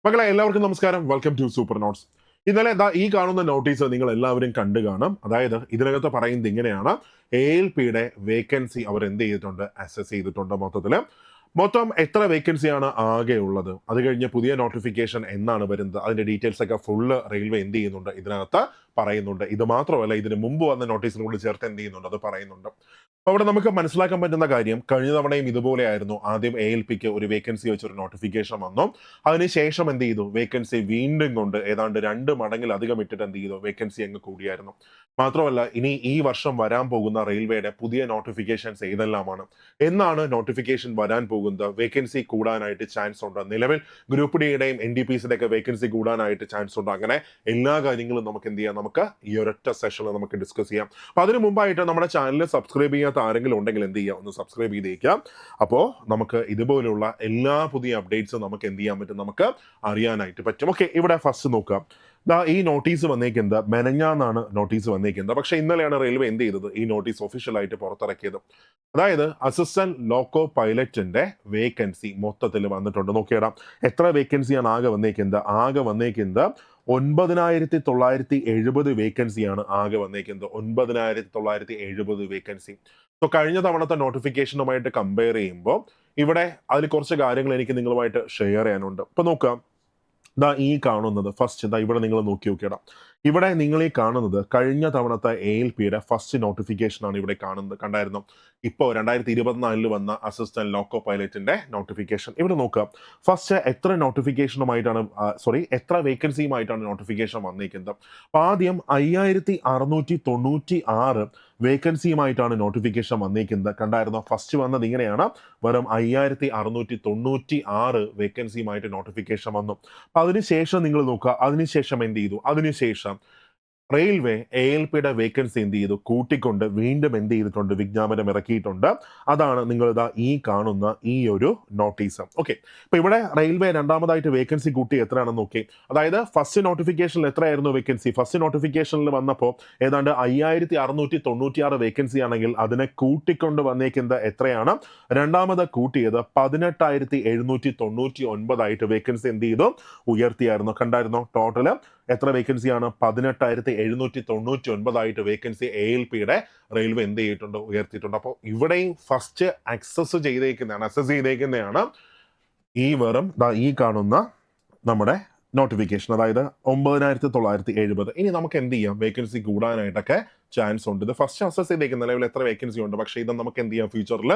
മക്കളെ എല്ലാവർക്കും നമസ്കാരം. Welcome to super notes. ഇന്നലെ ഈ കാണുന്ന നോട്ടീസ് നിങ്ങൾ എല്ലാവരും കണ്ടു കാണും. അതായത് ഇതിനകത്ത് പറയുന്നത് ഇങ്ങനെയാണ്: ALPയുടെ വേക്കൻസി അവർ എന്ത് ചെയ്തിട്ടുണ്ട്, അസസ് ചെയ്തിട്ടുണ്ട്. മൊത്തം എത്ര വേക്കൻസിയാണ് ആകെ ഉള്ളത്, അത് കഴിഞ്ഞ് പുതിയ നോട്ടിഫിക്കേഷൻ എന്നാണ് വരുന്നത്, അതിന്റെ ഡീറ്റെയിൽസ് ഒക്കെ ഫുള്ള് റെയിൽവേ എന്ത് ചെയ്യുന്നുണ്ട് ഇതിനകത്ത് പറയുന്നുണ്ട്. ഇത് മാത്രമല്ല, ഇതിന് മുമ്പ് വന്ന നോട്ടീസിനോട് ചേർത്ത് എന്ത് ചെയ്യുന്നുണ്ട് അത് പറയുന്നുണ്ട്. അപ്പോൾ അവിടെ നമുക്ക് മനസ്സിലാക്കാൻ പറ്റുന്ന കാര്യം, കഴിഞ്ഞ തവണയും ഇതുപോലെ ആയിരുന്നു. ആദ്യം ALPക്ക് ഒരു വേക്കൻസി വെച്ചൊരു നോട്ടിഫിക്കേഷൻ വന്നു. അതിനുശേഷം എന്ത് ചെയ്തു, വേക്കൻസി വീണ്ടും കൊണ്ട് ഏതാണ്ട് 2 മടങ്ങിലധികം ഇട്ടിട്ട് എന്ത് ചെയ്തു, വേക്കൻസി അങ്ങ് കൂടിയായിരുന്നു. മാത്രമല്ല, ഇനി ഈ വർഷം വരാൻ പോകുന്ന റെയിൽവേയുടെ പുതിയ നോട്ടിഫിക്കേഷൻസ് ഏതെല്ലാമാണ്, എന്നാണ് നോട്ടിഫിക്കേഷൻ വരാൻ പോകുന്നത്, വേക്കൻസി കൂടാനായിട്ട് ചാൻസ് ഉണ്ട്, നിലവിൽ ഗ്രൂപ്പ് ഡിയുടെയും NDPCയുടെ ഒക്കെ വേക്കൻസി കൂടാനായിട്ട് ചാൻസ് ഉണ്ട്. അങ്ങനെ എല്ലാ കാര്യങ്ങളും നമുക്ക് എന്ത് ചെയ്യാം, നമുക്ക് ഈ ഒരൊറ്റ സെഷനിൽ നമുക്ക് ഡിസ്കസ് ചെയ്യാം. അപ്പൊ അതിന് മുമ്പായിട്ട് നമ്മുടെ ചാനൽ സബ്സ്ക്രൈബ് ചെയ്യാത്ത ആരെങ്കിലും ഉണ്ടെങ്കിൽ എന്ത് ചെയ്യാം, ഒന്ന് സബ്സ്ക്രൈബ് ചെയ്തേക്കാം. അപ്പോൾ നമുക്ക് ഇതുപോലുള്ള എല്ലാ പുതിയ അപ്ഡേറ്റ്സും നമുക്ക് എന്ത് ചെയ്യാൻ പറ്റും, നമുക്ക് അറിയാനായിട്ട് പറ്റും. ഓക്കെ, ഇവിടെ ഫസ്റ്റ് നോക്കാം. ഈ നോട്ടീസ് വന്നേക്കുന്നത് മെനഞ്ഞാന്നാണ് നോട്ടീസ് വന്നേക്കുന്നത്. പക്ഷെ ഇന്നലെയാണ് റെയിൽവേ എന്ത് ചെയ്തത്, ഈ നോട്ടീസ് ഒഫീഷ്യലായിട്ട് പുറത്തിറക്കിയത്. അതായത് അസിസ്റ്റന്റ് ലോക്കോ പൈലറ്റിന്റെ വേക്കൻസി മൊത്തത്തിൽ വന്നിട്ടുണ്ട്. നോക്കിയിടാം എത്ര വേക്കൻസിയാണ് ആകെ വന്നേക്കുന്നത്. ആകെ വന്നേക്കുന്നത് 9,970 വേക്കൻസിയാണ് ആകെ വന്നേക്കുന്നത്. 9,970 വേക്കൻസി. സോ കഴിഞ്ഞ തവണത്തെ നോട്ടിഫിക്കേഷനുമായിട്ട് കമ്പയർ ചെയ്യുമ്പോൾ ഇവിടെ അതിൽ കുറച്ച് കാര്യങ്ങൾ എനിക്ക് നിങ്ങളുമായിട്ട് ഷെയർ ചെയ്യാനുണ്ട്. ഇപ്പൊ നോക്കാം, ഈ കാണുന്നത് ഫസ്റ്റ് ഇവിടെ നിങ്ങൾ നോക്കി നോക്കിയിടാം. ഇവിടെ നിങ്ങൾ ഈ കാണുന്നത് കഴിഞ്ഞ തവണത്തെ ALPയുടെ ഫസ്റ്റ് നോട്ടിഫിക്കേഷൻ ആണ് ഇവിടെ കാണുന്നത്. കണ്ടായിരുന്നു? ഇപ്പോൾ 2024 വന്ന അസിസ്റ്റന്റ് ലോക്കോ പൈലറ്റിന്റെ നോട്ടിഫിക്കേഷൻ. ഇവിടെ നോക്കുക, ഫസ്റ്റ് എത്ര നോട്ടിഫിക്കേഷനുമായിട്ടാണ് എത്ര വേക്കൻസിയുമായിട്ടാണ് നോട്ടിഫിക്കേഷൻ വന്നിരിക്കുന്നത്. അപ്പൊ ആദ്യം 5,696 വേക്കൻസിയുമായിട്ടാണ് നോട്ടിഫിക്കേഷൻ വന്നിരിക്കുന്നത്. കണ്ടായിരുന്നോ? ഫസ്റ്റ് വന്നത് ഇങ്ങനെയാണ്, വെറും 5,696 വേക്കൻസിയുമായിട്ട് നോട്ടിഫിക്കേഷൻ വന്നു. അപ്പൊ അതിനുശേഷം നിങ്ങൾ നോക്കുക, അതിനുശേഷം എന്ത് ചെയ്തു, അതിനുശേഷം റെയിൽവേ ALPയുടെ വേക്കൻസി എന്ത് ചെയ്തു, കൂട്ടിക്കൊണ്ട് വീണ്ടും എന്ത് ചെയ്തിട്ടുണ്ട്, വിജ്ഞാപനം ഇറക്കിയിട്ടുണ്ട്. അതാണ് നിങ്ങൾ ഈ കാണുന്ന ഈ ഒരു നോട്ടീസ്. ഓക്കെ, അപ്പൊ ഇവിടെ റെയിൽവേ രണ്ടാമതായിട്ട് വേക്കൻസി കൂട്ടി എത്രയാണെന്ന് നോക്കി. അതായത് ഫസ്റ്റ് നോട്ടിഫിക്കേഷനിൽ എത്രയായിരുന്നു വേക്കൻസി, ഫസ്റ്റ് നോട്ടിഫിക്കേഷനിൽ വന്നപ്പോൾ ഏതാണ്ട് 5,696 വേക്കൻസി ആണെങ്കിൽ അതിനെ കൂട്ടിക്കൊണ്ട് വന്നേക്കുന്നത് എത്രയാണ്, രണ്ടാമത് കൂട്ടിയത് 18,799 ആയിട്ട് വേക്കൻസി എന്ത് ചെയ്തു, ഉയർത്തിയായിരുന്നു. കണ്ടായിരുന്നോ? ടോട്ടല് എത്ര വേക്കൻസിയാണ്, 18,799 ആയിട്ട് വേക്കൻസി ALPയുടെ റെയിൽവേ എന്ത് ചെയ്തിട്ടുണ്ട്, ഉയർത്തിയിട്ടുണ്ട്. അപ്പോൾ ഇവിടെയും ഫസ്റ്റ് അസസ് ചെയ്തേക്കുന്നതാണ് ഈ വെറും ഈ കാണുന്ന നമ്മുടെ നോട്ടിഫിക്കേഷൻ, അതായത് 9,970. ഇനി നമുക്ക് എന്ത് ചെയ്യാം, വേക്കൻസി കൂടാനായിട്ടൊക്കെ ചാൻസ് ഉണ്ട്. ഇത് ഫസ്റ്റ് അസസ് ചെയ്തേക്കുന്ന നിലവിൽ എത്ര വേക്കൻസി ഉണ്ട്, പക്ഷേ ഇത് നമുക്ക് എന്ത് ചെയ്യാം, ഫ്യൂച്ചറിൽ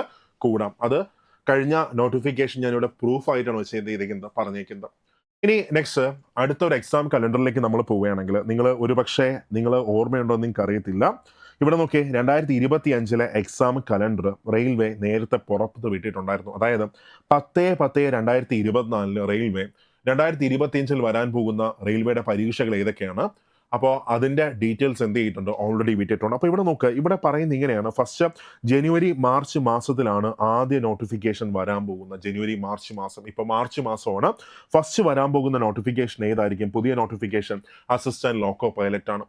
കൂടാം. അത് കഴിഞ്ഞ നോട്ടിഫിക്കേഷൻ ഞാനിവിടെ പ്രൂഫ് ആയിട്ടാണ് ചെയ്തിരിക്കുന്നത്, പറഞ്ഞേക്കുന്നത്. ഇനി നെക്സ്റ്റ് അടുത്തൊരു എക്സാം കലണ്ടറിലേക്ക് നമ്മൾ പോവുകയാണെങ്കിൽ, നിങ്ങൾ ഓർമ്മയുണ്ടോ എന്ന് നിങ്ങൾക്ക് അറിയത്തില്ല. ഇവിടെ നോക്കി, 2025 എക്സാം കലണ്ടർ റെയിൽവേ നേരത്തെ പുറത്ത് വിട്ടിട്ടുണ്ടായിരുന്നു. അതായത് 10/10/2024 റെയിൽവേ 2025 വരാൻ പോകുന്ന റെയിൽവേയുടെ പരീക്ഷകൾ ഏതൊക്കെയാണ്, അപ്പോൾ അതിൻ്റെ ഡീറ്റെയിൽസ് എന്ത് ചെയ്തിട്ടുണ്ട്, ഓൾറെഡി വിട്ടിട്ടുണ്ട്. അപ്പോൾ ഇവിടെ നോക്കുക, ഇവിടെ പറയുന്നത് ഇങ്ങനെയാണ്, ഫസ്റ്റ് ജനുവരി മാർച്ച് മാസത്തിലാണ് ആദ്യ നോട്ടിഫിക്കേഷൻ വരാൻ പോകുന്നത്. ജനുവരി മാർച്ച് മാസം, ഇപ്പോൾ മാർച്ച് മാസമാണ്. ഫസ്റ്റ് വരാൻ പോകുന്ന നോട്ടിഫിക്കേഷൻ ഏതായിരിക്കും, പുതിയ നോട്ടിഫിക്കേഷൻ അസിസ്റ്റന്റ് ലോക്കോ പൈലറ്റ് ആണ്.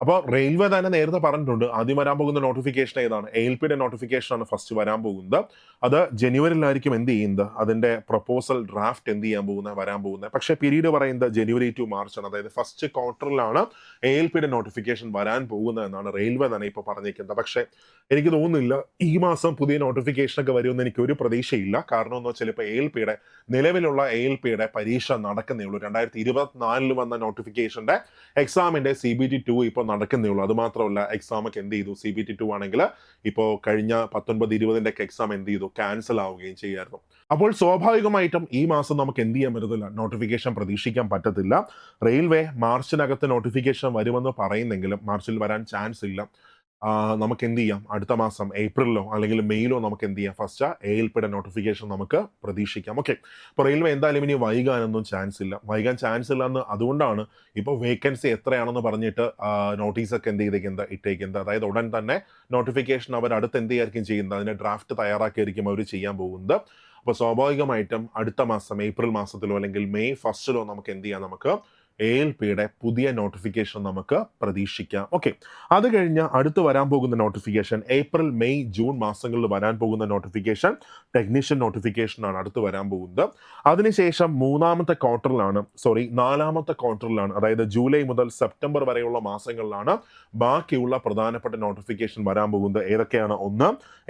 അപ്പോൾ റെയിൽവേ തന്നെ നേരത്തെ പറഞ്ഞിട്ടുണ്ട്, ആദ്യം വരാൻ പോകുന്ന നോട്ടിഫിക്കേഷൻ ഏതാണ്, ALPയുടെ നോട്ടിഫിക്കേഷനാണ് ഫസ്റ്റ് വരാൻ പോകുന്നത്. അത് ജനുവരിയിലായിരിക്കും എന്ത് ചെയ്യുന്നത്, അതിന്റെ പ്രപ്പോസൽ ഡ്രാഫ്റ്റ് എന്ത് വരാൻ പോകുന്നത്. പക്ഷേ പീരീഡ് പറയുന്നത് ജനുവരി ടു മാർച്ച് ആണ്. അതായത് ഫസ്റ്റ് ക്വാർട്ടറിലാണ് ALPയുടെ നോട്ടിഫിക്കേഷൻ വരാൻ പോകുന്നത് എന്നാണ് റെയിൽവേ തന്നെ ഇപ്പോൾ പറഞ്ഞിരിക്കുന്നത്. പക്ഷേ എനിക്ക് തോന്നുന്നില്ല ഈ മാസം പുതിയ നോട്ടിഫിക്കേഷനൊക്കെ വരുമെന്ന് എനിക്ക് ഒരു പ്രതീക്ഷയില്ല. കാരണം എന്ന് വെച്ചാൽ ഇപ്പോൾ നിലവിലുള്ള ALPയുടെ പരീക്ഷ നടക്കുന്നേ ഉള്ളൂ. 2024 വന്ന നോട്ടിഫിക്കേഷന്റെ എക്സാമിന്റെ CBT 2 ഇപ്പോൾ നടക്കുന്നേ ഉള്ളൂ. അത് മാത്രമല്ല, എക്സാം ഒക്കെ എന്ത് ചെയ്തു, CBT 2 ആണെങ്കിൽ ഇപ്പോൾ കഴിഞ്ഞ 19-20 എക്സാം എന്ത് ചെയ്തു, ക്യാൻസൽ ആവുകയും ചെയ്യായിരുന്നു. അപ്പോൾ സ്വാഭാവികമായിട്ടും ഈ മാസം നമുക്ക് എന്ത് ചെയ്യാൻ പറ്റത്തില്ല, നോട്ടിഫിക്കേഷൻ പ്രതീക്ഷിക്കാൻ പറ്റത്തില്ല. റെയിൽവേ മാർച്ചിനകത്ത് നോട്ടിഫിക്കേഷൻ വരുമെന്ന് പറയുന്നെങ്കിലും മാർച്ചിൽ വരാൻ ചാൻസ് ഇല്ല. നമുക്ക് എന്ത് ചെയ്യാം, അടുത്ത മാസം ഏപ്രിലോ അല്ലെങ്കിൽ മെയ്യിലോ നമുക്ക് എന്ത് ചെയ്യാം, ഫസ്റ്റ് ALPയുടെ നോട്ടിഫിക്കേഷൻ നമുക്ക് പ്രതീക്ഷിക്കാം. ഓക്കെ, അപ്പോൾ റെയിൽവേ എന്തായാലും ഇനി വൈകാനൊന്നും ചാൻസ് ഇല്ല. വൈകാൻ ചാൻസ് ഇല്ല എന്ന് അതുകൊണ്ടാണ് ഇപ്പോൾ വേക്കൻസി എത്രയാണെന്ന് പറഞ്ഞിട്ട് നോട്ടീസൊക്കെ എന്ത് ചെയ്തേക്കുന്നത്, ഇട്ടേക്കുന്നത്. അതായത് ഉടൻ തന്നെ നോട്ടിഫിക്കേഷൻ അവർ അടുത്ത് എന്ത് ചെയ്യായിരിക്കും ചെയ്യുന്നത്, അതിൻ്റെ ഡ്രാഫ്റ്റ് തയ്യാറാക്കിയായിരിക്കും അവർ ചെയ്യാൻ പോകുന്നത്. അപ്പോൾ സ്വാഭാവികമായിട്ടും അടുത്ത മാസം ഏപ്രിൽ മാസത്തിലോ അല്ലെങ്കിൽ മെയ് ഫസ്റ്റിലോ നമുക്ക് എന്ത് ചെയ്യാം, നമുക്ക് ALPയുടെ പുതിയ നോട്ടിഫിക്കേഷൻ നമുക്ക് പ്രതീക്ഷിക്കാം. ഓക്കെ, അത് കഴിഞ്ഞ് അടുത്ത് വരാൻ പോകുന്ന നോട്ടിഫിക്കേഷൻ ഏപ്രിൽ, മെയ്, ജൂൺ മാസങ്ങളിൽ വരാൻ പോകുന്ന നോട്ടിഫിക്കേഷൻ ടെക്നീഷ്യൻ നോട്ടിഫിക്കേഷനാണ് അടുത്ത് വരാൻ പോകുന്നത്. അതിനുശേഷം നാലാമത്തെ ക്വാർട്ടറിലാണ്, അതായത് ജൂലൈ മുതൽ സെപ്റ്റംബർ വരെയുള്ള മാസങ്ങളിലാണ് ബാക്കിയുള്ള പ്രധാനപ്പെട്ട നോട്ടിഫിക്കേഷൻ വരാൻ പോകുന്നത്. ഏതൊക്കെയാണ്? ഒന്ന്,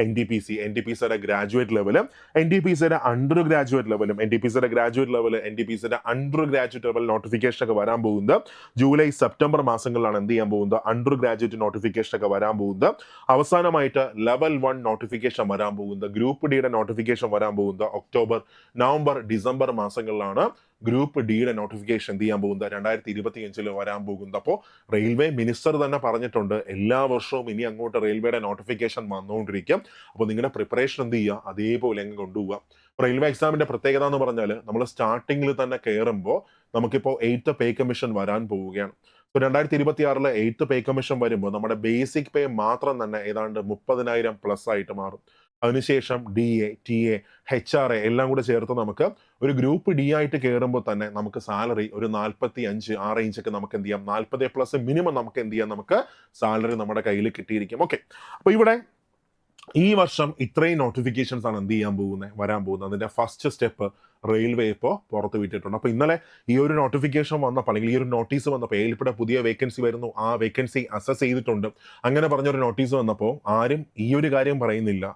NTPCയുടെ ഗ്രാജുവേറ്റ് ലെവല്, NTPCയുടെ അണ്ടർ ഗ്രാജുവേറ്റ് ലെവലും, NTPCയുടെ ഗ്രാജുവേറ്റ് ലെവല്, NTPCയുടെ അണ്ടർ ഗ്രാജുവേറ്റ് ലെവൽ നോട്ടിഫിക്കേഷൻ ഒക്കെ വരാൻ പോകുന്നത് ജൂലൈ സെപ്റ്റംബർ മാസങ്ങളിലാണ് എന്ത് ചെയ്യാൻ പോകുന്നത്? അണ്ടർ ഗ്രാജുവേറ്റ് നോട്ടിഫിക്കേഷൻ ഒക്കെ വരാൻ പോകുന്നത്. അവസാനമായിട്ട് ലെവൽ 1 നോട്ടിഫിക്കേഷൻ വരാൻ പോകുന്നത്, ഗ്രൂപ്പ് ഡിയുടെ നോട്ടിഫിക്കേഷൻ വരാൻ പോകുന്നത് ഒക്ടോബർ, നവംബർ, ഡിസംബർ മാസങ്ങളിലാണ് ഗ്രൂപ്പ് ഡിയുടെ നോട്ടിഫിക്കേഷൻ എന്ത് ചെയ്യാൻ പോകുന്നത്? 2025 വരാൻ പോകുന്നത്. അപ്പോൾ റെയിൽവേ മിനിസ്റ്റർ തന്നെ പറഞ്ഞിട്ടുണ്ട് എല്ലാ വർഷവും ഇനി അങ്ങോട്ട് റെയിൽവേയുടെ നോട്ടിഫിക്കേഷൻ വന്നുകൊണ്ടിരിക്കും. അപ്പോൾ നിങ്ങളുടെ പ്രിപ്പറേഷൻ എന്ത് ചെയ്യുക? അതേപോലെ അങ്ങ് കൊണ്ടുപോവുക. റെയിൽവേ എക്സാമിന്റെ പ്രത്യേകത എന്ന് പറഞ്ഞാൽ നമ്മൾ സ്റ്റാർട്ടിങ്ങിൽ തന്നെ കയറുമ്പോൾ നമുക്കിപ്പോൾ 8th പേ കമ്മീഷൻ വരാൻ പോവുകയാണ്. ഇപ്പോൾ 2026 8th പേ കമ്മീഷൻ വരുമ്പോൾ നമ്മുടെ ബേസിക് പേ മാത്രം തന്നെ ഏതാണ്ട് 30,000+ ആയിട്ട് മാറും. അതിനുശേഷം DA, TA, HRA എല്ലാം കൂടെ ചേർത്ത് നമുക്ക് ഒരു ഗ്രൂപ്പ് ഡി ആയിട്ട് കയറുമ്പോൾ തന്നെ നമുക്ക് സാലറി ഒരു 45 ആ റേഞ്ചൊക്കെ നമുക്ക് എന്ത് ചെയ്യാം? 40+ മിനിമം നമുക്ക് എന്ത് ചെയ്യാം? നമുക്ക് സാലറി നമ്മുടെ കയ്യിൽ കിട്ടിയിരിക്കും. ഓക്കെ, അപ്പോൾ ഇവിടെ ഈ വർഷം ഇത്രയും നോട്ടിഫിക്കേഷൻസ് ആണ് എന്ത് ചെയ്യാൻ പോകുന്നത്? വരാൻ പോകുന്നത്. അതിന്റെ ഫസ്റ്റ് സ്റ്റെപ്പ് റെയിൽവേ ഇപ്പോൾ പുറത്ത് വിട്ടിട്ടുണ്ട്. അപ്പോൾ ഇന്നലെ ഈ ഒരു നോട്ടിഫിക്കേഷൻ വന്നപ്പോൾ, അല്ലെങ്കിൽ ഈ ഒരു നോട്ടീസ് വന്നപ്പോൾ, ALPയുടെ പുതിയ വേക്കൻസി വരുന്നു, ആ വേക്കൻസി അസസ് ചെയ്തിട്ടുണ്ട്, അങ്ങനെ പറഞ്ഞൊരു നോട്ടീസ് വന്നപ്പോൾ ആരും ഈ ഒരു കാര്യം പറയുന്നില്ല.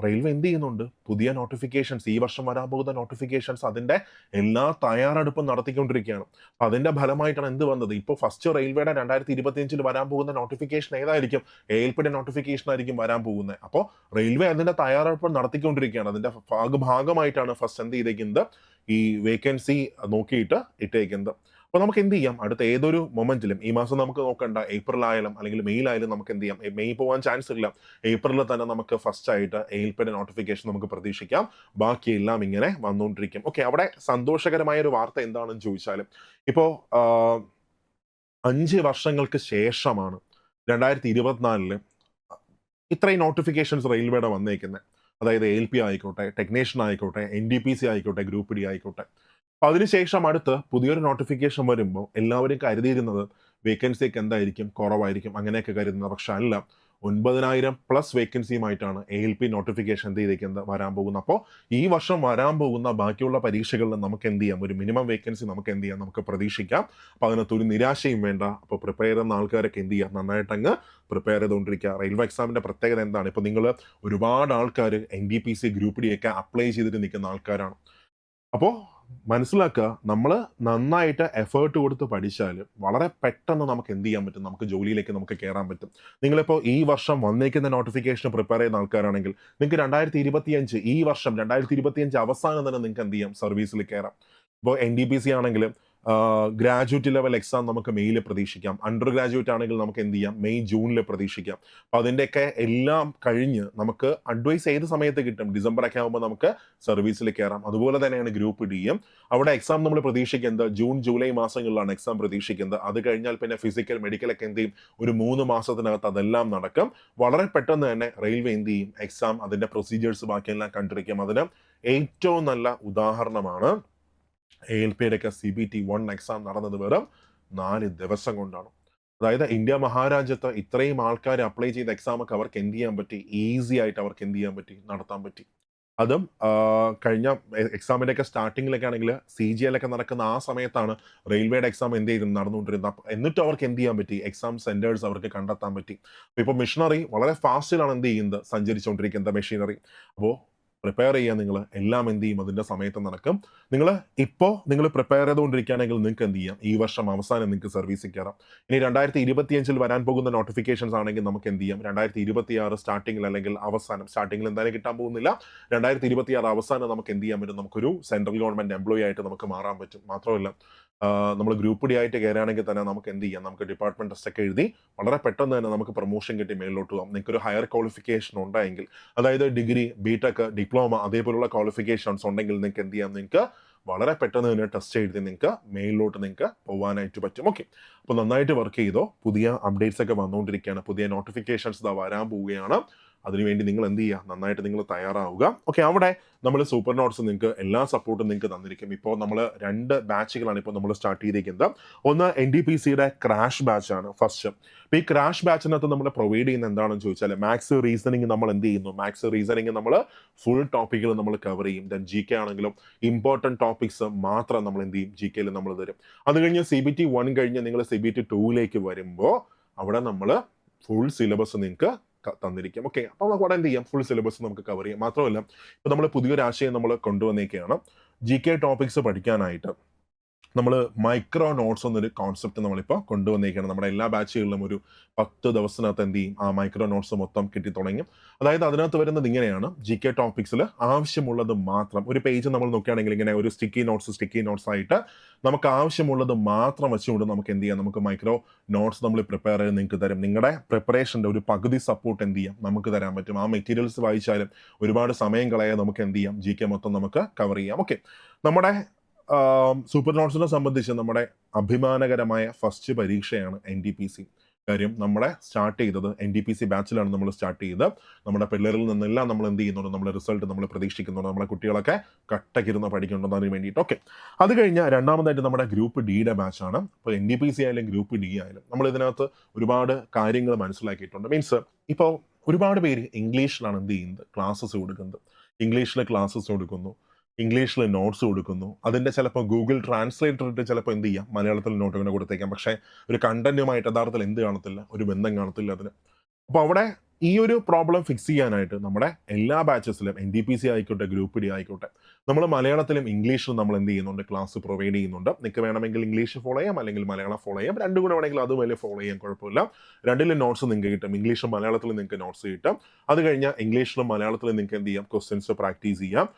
റെയിൽവേ എന്ത് ചെയ്യുന്നുണ്ട്? പുതിയ നോട്ടിഫിക്കേഷൻസ്, ഈ വർഷം വരാൻ പോകുന്ന നോട്ടിഫിക്കേഷൻസ്, അതിന്റെ എല്ലാ തയ്യാറെടുപ്പും നടത്തിക്കൊണ്ടിരിക്കുകയാണ്. അപ്പൊ അതിന്റെ ഫലമായിട്ടാണ് എന്ത് വന്നത്? ഇപ്പോൾ ഫസ്റ്റ് റെയിൽവേയുടെ 2025 വരാൻ പോകുന്ന നോട്ടിഫിക്കേഷൻ ഏതായിരിക്കും? ALPയുടെ നോട്ടിഫിക്കേഷൻ ആയിരിക്കും വരാൻ പോകുന്നത്. അപ്പോൾ റെയിൽവേ അതിന്റെ തയ്യാറെടുപ്പ് നടത്തിക്കൊണ്ടിരിക്കുകയാണ്. അതിന്റെ ഭാഗമായിട്ടാണ് ഫസ്റ്റ് എന്ത് ചെയ്തേക്കുന്നത്? ഈ വേക്കൻസി നോക്കിയിട്ട് ഇട്ടേക്കുന്നത്. അപ്പോൾ നമുക്ക് എന്ത് ചെയ്യാം? അടുത്ത ഏതൊരു മൊമെന്റിലും, ഈ മാസം നമുക്ക് നോക്കണ്ട, ഏപ്രിൽ ആയാലും അല്ലെങ്കിൽ മെയ്യിലായാലും നമുക്ക് എന്ത് ചെയ്യാം? മെയ് പോകാൻ ചാൻസ് ഇല്ല, ഏപ്രിലിൽ തന്നെ നമുക്ക് ഫസ്റ്റ് ആയിട്ട് ALPയുടെ നോട്ടിഫിക്കേഷൻ നമുക്ക് പ്രതീക്ഷിക്കാം. ബാക്കിയെല്ലാം ഇങ്ങനെ വന്നുകൊണ്ടിരിക്കും. ഓക്കെ, അവിടെ സന്തോഷകരമായ ഒരു വാർത്ത എന്താണെന്ന് ചോദിച്ചാലും, ഇപ്പോൾ 5 വർഷങ്ങൾക്ക് ശേഷമാണ് 2024 ഇത്രയും നോട്ടിഫിക്കേഷൻസ് റെയിൽവേയുടെ വന്നേക്കുന്നത്. അതായത് ALP ആയിക്കോട്ടെ, ടെക്നീഷ്യൻ ആയിക്കോട്ടെ, NTPC ആയിക്കോട്ടെ, ഗ്രൂപ്പ് ഡി ആയിക്കോട്ടെ. അതിനുശേഷം അടുത്ത് പുതിയൊരു നോട്ടിഫിക്കേഷൻ വരുമ്പോൾ എല്ലാവരും കരുതിയിരുന്നത് വേക്കൻസിയൊക്കെ എന്തായിരിക്കും? കുറവായിരിക്കും, അങ്ങനെയൊക്കെ കരുതുന്നത്. പക്ഷെ അല്ല, 9,000+ വേക്കൻസിയുമായിട്ടാണ് ALP നോട്ടിഫിക്കേഷൻ എന്ത് ചെയ്തേക്കുന്നത്? വരാൻ പോകുന്നത്. അപ്പോൾ ഈ വർഷം വരാൻ പോകുന്ന ബാക്കിയുള്ള പരീക്ഷകളിൽ നമുക്ക് എന്ത് ചെയ്യാം? ഒരു മിനിമം വേക്കൻസി നമുക്ക് എന്ത് ചെയ്യാം? നമുക്ക് പ്രതീക്ഷിക്കാം. അപ്പോൾ അതിനകത്ത് ഒരു നിരാശയും വേണ്ട. അപ്പോൾ പ്രിപ്പയർ ചെയ്യുന്ന ആൾക്കാരൊക്കെ എന്ത് ചെയ്യുക? നന്നായിട്ടങ്ങ് പ്രിപ്പയർ ചെയ്തുകൊണ്ടിരിക്കുക. റെയിൽവേ എക്സാമിന്റെ പ്രത്യേകത എന്താണ്? ഇപ്പോൾ നിങ്ങൾ ഒരുപാട് ആൾക്കാർ NTPC, ഗ്രൂപ്പ് ഡി ഒക്കെ അപ്ലൈ ചെയ്തിട്ട് നിൽക്കുന്ന ആൾക്കാരാണ്. അപ്പോൾ മനസ്സിലാക്കുക, നമ്മൾ നന്നായിട്ട് എഫേർട്ട് കൊടുത്ത് പഠിച്ചാൽ വളരെ പെട്ടെന്ന് നമുക്ക് എന്ത് ചെയ്യാൻ പറ്റും? നമുക്ക് ജോലിയിലേക്ക് നമുക്ക് കയറാൻ പറ്റും. നിങ്ങളിപ്പോൾ ഈ വർഷം വന്നേക്കുന്ന നോട്ടിഫിക്കേഷൻ പ്രിപ്പയർ ചെയ്യുന്ന ആൾക്കാരാണെങ്കിൽ നിങ്ങൾക്ക് 2025 ഈ വർഷം 2025 അവസാനം തന്നെ നിങ്ങൾക്ക് എന്ത് ചെയ്യാം? സർവീസിൽ കയറാം. ഇപ്പോൾ NTPC ആണെങ്കിൽ ഗ്രാജുവേറ്റ് ലെവൽ എക്സാം നമുക്ക് മെയ്യിൽ പ്രതീക്ഷിക്കാം. അണ്ടർ ഗ്രാജുവേറ്റ് ആണെങ്കിൽ നമുക്ക് എന്ത് ചെയ്യാം? മെയ്, ജൂണിൽ പ്രതീക്ഷിക്കാം. അപ്പോൾ അതിൻ്റെയൊക്കെ എല്ലാം കഴിഞ്ഞ് നമുക്ക് അഡ്വൈസ് ഏത് സമയത്ത് കിട്ടും? ഡിസംബർ ഒക്കെ ആകുമ്പോൾ നമുക്ക് സർവീസിൽ കയറാം. അതുപോലെ തന്നെയാണ് ഗ്രൂപ്പ് ഡിയും. അവിടെ എക്സാം നമ്മൾ പ്രതീക്ഷിക്കുന്നത് ജൂൺ, ജൂലൈ മാസങ്ങളിലാണ് എക്സാം പ്രതീക്ഷിക്കുന്നത്. അത് കഴിഞ്ഞാൽ പിന്നെ ഫിസിക്കൽ, മെഡിക്കൽ ഒക്കെ എന്ത് ചെയ്യും? ഒരു 3 മാസത്തിനകത്ത് അതെല്ലാം നടക്കും. വളരെ പെട്ടെന്ന് തന്നെ റെയിൽവേ എന്ത് ചെയ്യും? എക്സാം, അതിന്റെ പ്രൊസീജിയേഴ്സ് ബാക്കിയെല്ലാം കണ്ടിരിക്കും. അതിന് ഏറ്റവും നല്ല ഉദാഹരണമാണ് ALPയുടെ ഒക്കെ CBT 1 എക്സാം നടന്നത് വെറും 4 ദിവസം കൊണ്ടാണ്. അതായത് ഇന്ത്യ മഹാരാജ്യത്ത് ഇത്രയും ആൾക്കാർ അപ്ലൈ ചെയ്ത എക്സാമൊക്കെ അവർക്ക് എന്ത് ചെയ്യാൻ പറ്റി? ഈസി ആയിട്ട് അവർക്ക് എന്ത് ചെയ്യാൻ പറ്റി? നടത്താൻ പറ്റി. അതും കഴിഞ്ഞ എക്സാമിൻ്റെ ഒക്കെ സ്റ്റാർട്ടിങ്ങിലൊക്കെ ആണെങ്കിൽ CGL ഒക്കെ നടക്കുന്ന ആ സമയത്താണ് റെയിൽവേയുടെ എക്സാം എന്ത് ചെയ്ത് നടന്നുകൊണ്ടിരുന്നത്. എന്നിട്ട് അവർക്ക് എന്ത് ചെയ്യാൻ പറ്റി? എക്സാം സെന്റേഴ്സ് അവർക്ക് കണ്ടെത്താൻ പറ്റി. അപ്പോൾ ഇപ്പോൾ മെഷീനറി വളരെ ഫാസ്റ്റിലാണ് എന്ത് ചെയ്യുന്നത്? സഞ്ചരിച്ചുകൊണ്ടിരിക്കുന്നത് മെഷീനറി. അപ്പോൾ പ്രിപ്പയർ ചെയ്യുക. നിങ്ങൾ എല്ലാം എന്ത് ചെയ്യും? അതിൻ്റെ സമയത്ത് നടക്കും. നിങ്ങൾ പ്രിപ്പയർ ചെയ്തുകൊണ്ടിരിക്കുകയാണെങ്കിൽ നിങ്ങൾക്ക് എന്ത് ചെയ്യാം? ഈ വർഷം അവസാനം നിങ്ങൾക്ക് സർവീസിൽ കയറാം. ഇനി 2025 വരാൻ പോകുന്ന നോട്ടിഫിക്കേഷൻസ് ആണെങ്കിൽ നമുക്ക് എന്ത് ചെയ്യാം? 2026 സ്റ്റാർട്ടിങ്ങിൽ അല്ലെങ്കിൽ അവസാനം, സ്റ്റാർട്ടിങ്ങിൽ എന്തായാലും കിട്ടാൻ പോകുന്നില്ല, 2026 അവസാനം നമുക്ക് എന്ത് ചെയ്യാൻ പറ്റും? നമുക്കൊരു സെൻട്രൽ ഗവൺമെന്റ് എംപ്ലോയി ആയിട്ട് നമുക്ക് മാറാൻ പറ്റും. മാത്രമല്ല, നമ്മൾ ഗ്രൂപ്പ് ഡി ആയിട്ട് കയറുകയാണെങ്കിൽ തന്നെ നമുക്ക് എന്ത് ചെയ്യാം? നമുക്ക് ഡിപ്പാർട്ട്മെന്റ് ടെസ്റ്റ് ഒക്കെ എഴുതി വളരെ പെട്ടെന്ന് തന്നെ നമുക്ക് പ്രൊമോഷൻ കിട്ടി മേളിലോട്ട് പോകാം. നിങ്ങൾക്കൊരു ഹയർ ക്വാളിഫിക്കേഷൻ ഉണ്ടെങ്കിൽ, അതായത് ഡിഗ്രി, BTech, ഡിപ്ലോമ അതേപോലുള്ള ക്വാളിഫിക്കേഷൻസ് ഉണ്ടെങ്കിൽ നിങ്ങൾക്ക് എന്ത് ചെയ്യാം? നിങ്ങൾക്ക് വളരെ പെട്ടെന്ന് തന്നെ ടെസ്റ്റ് എഴുതി നിങ്ങൾക്ക് മെയിലിലോട്ട് നിങ്ങൾക്ക് പോകാനായിട്ട് പറ്റും. ഓക്കെ, അപ്പോൾ നന്നായിട്ട് വർക്ക് ചെയ്തോ. പുതിയ അപ്ഡേറ്റ്സ് ഒക്കെ വന്നുകൊണ്ടിരിക്കുകയാണ്. പുതിയ നോട്ടിഫിക്കേഷൻസ് വരാൻ പോവുകയാണ്. അതിനുവേണ്ടി നിങ്ങൾ എന്ത് ചെയ്യുക, നന്നായിട്ട് നിങ്ങൾ തയ്യാറാവുക. ഓക്കെ, അവിടെ നമ്മൾ സൂപ്പർ നോട്ട്സ് നിങ്ങൾക്ക് എല്ലാ സപ്പോർട്ടും നിങ്ങൾക്ക് തന്നിരിക്കും. ഇപ്പോൾ നമ്മൾ 2 ബാച്ചുകളാണ് ഇപ്പോൾ നമ്മൾ സ്റ്റാർട്ട് ചെയ്തിരിക്കുന്നത്. ഒന്ന് NTPCയുടെ ക്രാഷ് ബാച്ചാണ് ഫസ്റ്റ്. അപ്പോൾ ഈ ക്രാഷ് ബാച്ചിനകത്ത് നമ്മൾ പ്രൊവൈഡ് ചെയ്യുന്ന എന്താണെന്ന് ചോദിച്ചാൽ മാത്സ് റീസണിങ് നമ്മൾ എന്ത് ചെയ്യുന്നു, മാത്സ് റീസണിങ് നമ്മൾ ഫുൾ ടോപ്പിക്കുകൾ നമ്മൾ കവർ ചെയ്യും. ദെൻ GK ആണെങ്കിലും ഇമ്പോർട്ടൻറ്റ് ടോപ്പിക്സ് മാത്രം നമ്മൾ എന്ത് ചെയ്യും, GK നമ്മൾ തരും. അത് കഴിഞ്ഞ് CBT 1 കഴിഞ്ഞ് നിങ്ങൾ CBT 2ലേക്ക് വരുമ്പോൾ അവിടെ നമ്മൾ ഫുൾ സിലബസ് നിങ്ങൾക്ക് തന്നിരിക്കും. ഓക്കെ, അപ്പോൾ നമുക്ക് അവിടെ എന്ത് ചെയ്യാം, ഫുൾ സിലബസ് നമുക്ക് കവർ ചെയ്യാം. മാത്രമല്ല ഇപ്പോൾ നമ്മൾ പുതിയൊരു ആശയം നമ്മൾ കൊണ്ടുവന്നേക്കുകയാണ്. GK ടോപ്പിക്സ് പഠിക്കാനായിട്ട് നമ്മൾ മൈക്രോ നോട്ട്സ് എന്നൊരു കോൺസെപ്റ്റ് നമ്മളിപ്പോൾ കൊണ്ടുവന്നേക്കാണ്. നമ്മുടെ എല്ലാ ബാച്ചുകളിലും ഒരു 10 ദിവസത്തിനകത്ത് എന്ത് ചെയ്യും, ആ മൈക്രോ നോട്ട്സ് മൊത്തം കിട്ടി തുടങ്ങും. അതായത് അതിനകത്ത് വരുന്നത് ഇങ്ങനെയാണ്, GK ടോപ്പിക്സിൽ ആവശ്യമുള്ളത് മാത്രം ഒരു പേജ് നമ്മൾ നോക്കുകയാണെങ്കിൽ ഇങ്ങനെ ഒരു സ്റ്റിക്കി നോട്ട്സ് ആയിട്ട് നമുക്ക് ആവശ്യമുള്ളത് മാത്രം വെച്ചുകൊണ്ട് നമുക്ക് എന്ത് ചെയ്യാം, നമുക്ക് മൈക്രോ നോട്ട്സ് നമ്മൾ പ്രിപ്പയർ ചെയ്ത് നിങ്ങൾക്ക് തരും. നിങ്ങളുടെ പ്രിപ്പറേഷൻ്റെ ഒരു പകുതി സപ്പോർട്ട് എന്ത് ചെയ്യാം, നമുക്ക് തരാൻ പറ്റും. ആ മെറ്റീരിയൽസ് വായിച്ചാലും ഒരുപാട് സമയം കളയാതെ നമുക്ക് എന്ത് ചെയ്യാം, GK മൊത്തം നമുക്ക് കവർ ചെയ്യാം. ഓക്കെ, നമ്മുടെ സൂപ്പർ നോട്ട്സിനെ സംബന്ധിച്ച് നമ്മുടെ അഭിമാനകരമായ ഫസ്റ്റ് പരീക്ഷയാണ് NTPC. കാര്യം നമ്മളെ സ്റ്റാർട്ട് ചെയ്തത് NTPC ബാച്ചിലാണ് നമ്മൾ സ്റ്റാർട്ട് ചെയ്തത്. നമ്മുടെ പിള്ളേരിൽ നിന്നെല്ലാം നമ്മൾ എന്ത് ചെയ്യുന്നുണ്ട്, നമ്മുടെ റിസൾട്ട് നമ്മൾ പ്രതീക്ഷിക്കുന്നുണ്ട്. നമ്മളെ കുട്ടികളൊക്കെ കട്ടക്കിരുന്ന് പഠിക്കുന്നുണ്ട് അതിന് വേണ്ടിയിട്ട്. ഓക്കെ, അത് കഴിഞ്ഞാൽ രണ്ടാമതായിട്ട് നമ്മുടെ ഗ്രൂപ്പ് ഡിയുടെ ബാച്ചാണ്. അപ്പോൾ NTPC ആയാലും ഗ്രൂപ്പ് ഡി ആയാലും നമ്മൾ ഇതിനകത്ത് ഒരുപാട് കാര്യങ്ങൾ മനസ്സിലാക്കിയിട്ടുണ്ട്. മീൻസ് ഇപ്പോൾ ഒരുപാട് പേര് ഇംഗ്ലീഷിലാണ് എന്ത് ചെയ്യുന്നത്, ക്ലാസ്സസ് കൊടുക്കുന്നത്. ഇംഗ്ലീഷിലെ ക്ലാസ്സസ് കൊടുക്കുന്നു, ഇംഗ്ലീഷിൽ നോട്ട്സ് കൊടുക്കുന്നു. അതിൻ്റെ ചിലപ്പോൾ ഗൂഗിൾ ട്രാൻസ്ലേറ്റർ ഇട്ട് ചിലപ്പോൾ എന്ത് ചെയ്യാം, മലയാളത്തിൽ നോട്ട് ഇങ്ങനെ കൊടുത്തേക്കാം. പക്ഷേ ഒരു കണ്ടന്റുമായിട്ട് യഥാർത്ഥത്തിൽ എന്ത് കാണത്തില്ല, ഒരു ബന്ധം കാണത്തില്ല അതിന്. അപ്പോൾ അവിടെ ഈ ഒരു പ്രോബ്ലം ഫിക്സ് ചെയ്യാനായിട്ട് നമ്മുടെ എല്ലാ ബാച്ചസിലും NTPC ആയിക്കോട്ടെ ഗ്രൂപ്പ് ഡി ആയിക്കോട്ടെ നമ്മൾ മലയാളത്തിലും ഇംഗ്ലീഷിലും നമ്മൾ എന്ത് ചെയ്യുന്നുണ്ട്, ക്ലാസ് പ്രൊവൈഡ് ചെയ്യുന്നുണ്ട്. നിങ്ങൾക്ക് വേണമെങ്കിൽ ഇംഗ്ലീഷ് ഫോളോ ചെയ്യാം, അല്ലെങ്കിൽ മലയാളം ഫോളോ ചെയ്യാം. രണ്ടും കൂടെ വേണമെങ്കിൽ അതും വലിയ ഫോളോ ചെയ്യാൻ കുഴപ്പമില്ല. രണ്ടിലും നോട്ട്സ് നിങ്ങൾക്ക് കിട്ടും. ഇംഗ്ലീഷും മലയാളത്തിലും നിങ്ങൾക്ക് നോട്ട്സ് കിട്ടും. അത് കഴിഞ്ഞാൽ ഇംഗ്ലീഷിലും മലയാളത്തിലും നിങ്ങൾക്ക് എന്ത് ചെയ്യാം, ക്വസ്റ്റ്യൻസ് പ്രാക്ടീസ് ചെയ്യാം.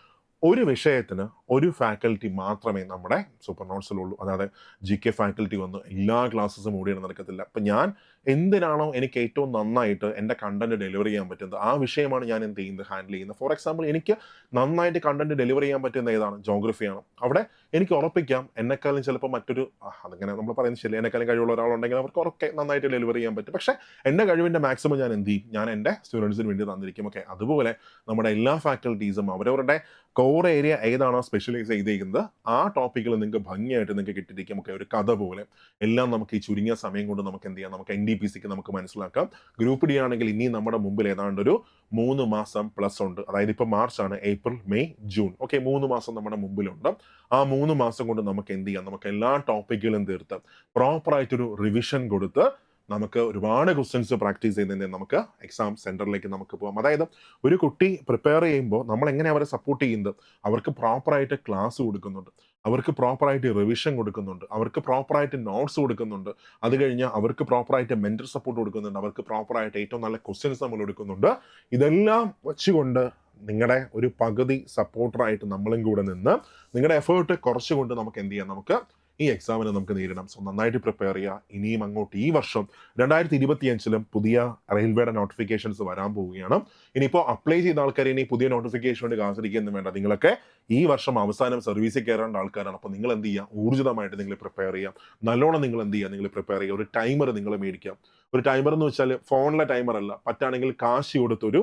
ഒരു വിഷയത്തിന് ഒരു ഫാക്കൽറ്റി മാത്രമേ നമ്മുടെ സൂപ്പർ നോട്ട്സിലുള്ളൂ. അതായത് GK ഫാക്കൽറ്റി വന്ന് എല്ലാ ക്ലാസ്സസും ഓടിയാണ് നടക്കത്തില്ല. അപ്പം ഞാൻ എന്തിനാണോ എനിക്ക് ഏറ്റവും നന്നായിട്ട് എൻ്റെ കണ്ടന്റ് ഡെലിവർ ചെയ്യാൻ പറ്റുന്നത് ആ വിഷയമാണ് ഞാൻ എന്ത് ചെയ്യുന്നത്, ഹാൻഡിൽ ചെയ്യുന്നത്. ഫോർ എക്സാമ്പിൾ എനിക്ക് നന്നായിട്ട് കണ്ടന്റ് ഡെലിവർ ചെയ്യാൻ പറ്റുന്ന ഏതാണ്, ജോഗ്രഫിയാണ്. അവിടെ എനിക്ക് ഉറപ്പിക്കാം എന്നെക്കാളും ചിലപ്പോൾ മറ്റൊരു അതങ്ങനെ നമ്മൾ പറയുന്നത് ശരി, എന്നെക്കാളും കഴിവുള്ള ഒരാളുണ്ടെങ്കിൽ അവർക്ക് ഉറക്കെ നന്നായിട്ട് ഡെലിവർ ചെയ്യാൻ പറ്റും. പക്ഷേ എൻ്റെ കഴിവിൻ്റെ മാക്സിമം ഞാൻ എന്ത് ചെയ്യും, ഞാൻ എൻ്റെ സ്റ്റുഡൻസിന് വേണ്ടി തന്നിരിക്കും. ഓക്കെ, അതുപോലെ നമ്മുടെ എല്ലാ ഫാക്കൽറ്റീസും അവരവരുടെ കോർ ഏരിയ ഏതാണോ സ്പെഷ്യലൈസ് ചെയ്തിരിക്കുന്നത് ആ ടോപ്പിക്കിൽ നിങ്ങൾക്ക് ഭംഗിയായിട്ട് നിങ്ങൾക്ക് കിട്ടിയിരിക്കും. ഒക്കെ ഒരു കഥ പോലെ എല്ലാം നമുക്ക് ഈ ചുരുങ്ങിയ സമയം കൊണ്ട് നമുക്ക് എന്ത് ചെയ്യാം, നമുക്ക് NTPCക്ക് നമുക്ക് മനസ്സിലാക്കാം. ഗ്രൂപ്പ് ഡി ആണെങ്കിൽ ഇനി നമ്മുടെ മുമ്പിൽ ഏതാണ്ട് ഒരു 3 മാസം പ്ലസ് ഉണ്ട്. അതായത് ഇപ്പോൾ മാർച്ചാണ്, ഏപ്രിൽ, മെയ്, ജൂൺ. ഓക്കെ, 3 മാസം നമ്മുടെ മുമ്പിലുണ്ട്. ആ 3 മാസം കൊണ്ട് നമുക്ക് എന്ത് ചെയ്യാം, നമുക്ക് എല്ലാ ടോപ്പിക്കുകളും തീർത്ത് പ്രോപ്പറായിട്ടൊരു റിവിഷൻ കൊടുത്ത് നമുക്ക് ഒരുപാട് ക്വസ്റ്റ്യൻസ് പ്രാക്ടീസ് ചെയ്യുന്നതിന് നമുക്ക് എക്സാം സെൻറ്ററിലേക്ക് നമുക്ക് പോകാം. അതായത് ഒരു കുട്ടി പ്രിപ്പയർ ചെയ്യുമ്പോൾ നമ്മൾ എങ്ങനെ അവരെ സപ്പോർട്ട് ചെയ്യുന്നത്, അവർക്ക് പ്രോപ്പറായിട്ട് ക്ലാസ് കൊടുക്കുന്നുണ്ട്, അവർക്ക് പ്രോപ്പറായിട്ട് റിവിഷൻ കൊടുക്കുന്നുണ്ട്, അവർക്ക് പ്രോപ്പറായിട്ട് നോട്ട്സ് കൊടുക്കുന്നുണ്ട്. അത് കഴിഞ്ഞാൽ അവർക്ക് പ്രോപ്പറായിട്ട് മെൻറ്റർ സപ്പോർട്ട് കൊടുക്കുന്നുണ്ട്, അവർക്ക് പ്രോപ്പറായിട്ട് ഏറ്റവും നല്ല ക്വസ്റ്റ്യൻസ് നമ്മൾ കൊടുക്കുന്നുണ്ട്. ഇതെല്ലാം വെച്ചുകൊണ്ട് നിങ്ങളുടെ ഒരു പകുതി സപ്പോർട്ടറായിട്ട് നമ്മളും കൂടെ നിന്ന് നിങ്ങളുടെ എഫേർട്ട് കുറച്ചുകൊണ്ട് നമുക്ക് എന്ത് ചെയ്യാം, നമുക്ക് ഈ എക്സാമിന് നമുക്ക് നേരിടാം. സോ നന്നായിട്ട് പ്രിപ്പയർ ചെയ്യുക. ഇനിയും അങ്ങോട്ട് ഈ വർഷം 2025 പുതിയ റെയിൽവേയുടെ നോട്ടിഫിക്കേഷൻസ് വരാൻ പോവുകയാണ്. ഇനിയിപ്പോൾ അപ്ലൈ ചെയ്ത ആൾക്കാർ ഇനി പുതിയ നോട്ടിഫിക്കേഷൻ വേണ്ടി കാത്തിരിക്കുന്നു വേണ്ട. നിങ്ങളൊക്കെ ഈ വർഷം അവസാനം സർവീസിൽ കയറേണ്ട ആൾക്കാരാണ്. അപ്പോൾ നിങ്ങൾ എന്ത് ചെയ്യുക, ഊർജിതമായിട്ട് നിങ്ങൾ പ്രിപ്പയർ ചെയ്യാം. നല്ലോണം നിങ്ങൾ എന്ത് ചെയ്യുക, നിങ്ങൾ പ്രിപ്പയർ ചെയ്യുക. ഒരു ടൈമർ നിങ്ങൾ മേടിക്കാം. ഒരു ടൈമർ എന്ന് വെച്ചാൽ ഫോണിലെ ടൈമർ അല്ല, പറ്റുകയാണെങ്കിൽ കാശ് കൊടുത്തൊരു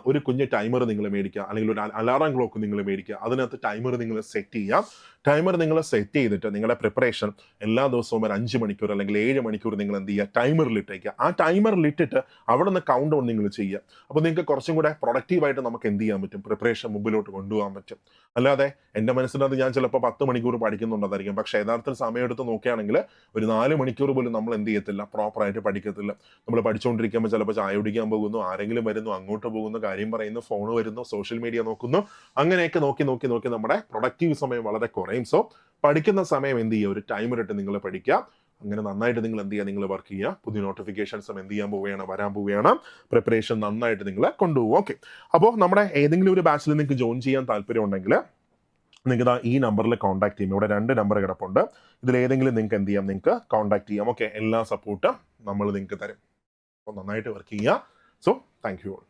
ഒരു കുഞ്ഞ് ടൈമർ നിങ്ങൾ മേടിക്കുക, അല്ലെങ്കിൽ ഒരു അലാറം ക്ലോക്ക് നിങ്ങൾ മേടിക്കുക. അതിനകത്ത് ടൈമർ നിങ്ങൾ സെറ്റ് ചെയ്യാം. ടൈമർ നിങ്ങൾ സെറ്റ് ചെയ്തിട്ട് നിങ്ങളുടെ പ്രിപ്പറേഷൻ എല്ലാ ദിവസവും ഒരു 5 മണിക്കൂർ അല്ലെങ്കിൽ 7 മണിക്കൂർ നിങ്ങൾ എന്ത് ചെയ്യുക, ടൈമറിലിട്ടേക്കുക. ആ ടൈമറിലിട്ടിട്ട് അവിടെ നിന്ന് കൗണ്ട് ഡൗൺ നിങ്ങൾ ചെയ്യുക. അപ്പോൾ നിങ്ങൾക്ക് കുറച്ചും കൂടെ പ്രൊഡക്റ്റീവായിട്ട് നമുക്ക് എന്ത് ചെയ്യാൻ പറ്റും, പ്രിപ്പറേഷൻ മുമ്പിലോട്ട് കൊണ്ടുപോകാൻ പറ്റും. അല്ലാതെ എൻ്റെ മനസ്സിനകത്ത് ഞാൻ ചിലപ്പോൾ 10 മണിക്കൂർ പഠിക്കുന്നുണ്ടായിരിക്കും, പക്ഷേ യഥാർത്ഥത്തിൽ സമയം എടുത്ത് നോക്കുകയാണെങ്കിൽ ഒരു 4 മണിക്കൂർ പോലും നമ്മൾ എന്ത് ചെയ്യത്തില്ല, പ്രോപ്പറായിട്ട് പഠിക്കത്തില്ല. നമ്മൾ പഠിച്ചുകൊണ്ടിരിക്കുമ്പോൾ ചിലപ്പോൾ ചായ കുടിക്കാൻ പോകുന്നു, ആരെങ്കിലും വരുന്നു, അങ്ങോട്ട് പോകുന്നു, കാര്യം പറയുന്നു, ഫോൺ വരുന്നു, സോഷ്യൽ മീഡിയ നോക്കുന്നു. അങ്ങനെയൊക്കെ നോക്കി നമ്മുടെ പ്രൊഡക്റ്റീവ് സമയം വളരെ കുറയും. സോ പഠിക്കുന്ന സമയം എന്ത് ചെയ്യുക, ഒരു ടൈമർ ഇട്ട് നിങ്ങൾ പഠിക്കുക. അങ്ങനെ നന്നായിട്ട് നിങ്ങൾ എന്ത് ചെയ്യുക, നിങ്ങൾ വർക്ക് ചെയ്യുക. പുതിയ നോട്ടിഫിക്കേഷൻസും എന്ത് ചെയ്യാൻ പോവുകയാണ്, വരാൻ പോവുകയാണ്. പ്രിപ്പറേഷൻ നന്നായിട്ട് നിങ്ങൾ കൊണ്ടുപോകും. ഓക്കെ, അപ്പോൾ നമ്മുടെ ഏതെങ്കിലും ഒരു ബാച്ചിൽ നിങ്ങൾക്ക് ജോയിൻ ചെയ്യാൻ താല്പര്യം ഉണ്ടെങ്കിൽ നിങ്ങൾക്ക് ഈ നമ്പറിൽ കോൺടാക്ട് ചെയ്യാം. ഇവിടെ 2 നമ്പർ കിടപ്പുണ്ട്. ഇതിലേതെങ്കിലും നിങ്ങൾക്ക് എന്ത് ചെയ്യാം, നിങ്ങൾക്ക് കോൺടാക്ട് ചെയ്യാം. ഓക്കെ, എല്ലാ സപ്പോർട്ടും നമ്മൾ നിങ്ങൾക്ക് തരും. അപ്പോൾ നന്നായിട്ട് വർക്ക് ചെയ്യുക. So thank you all.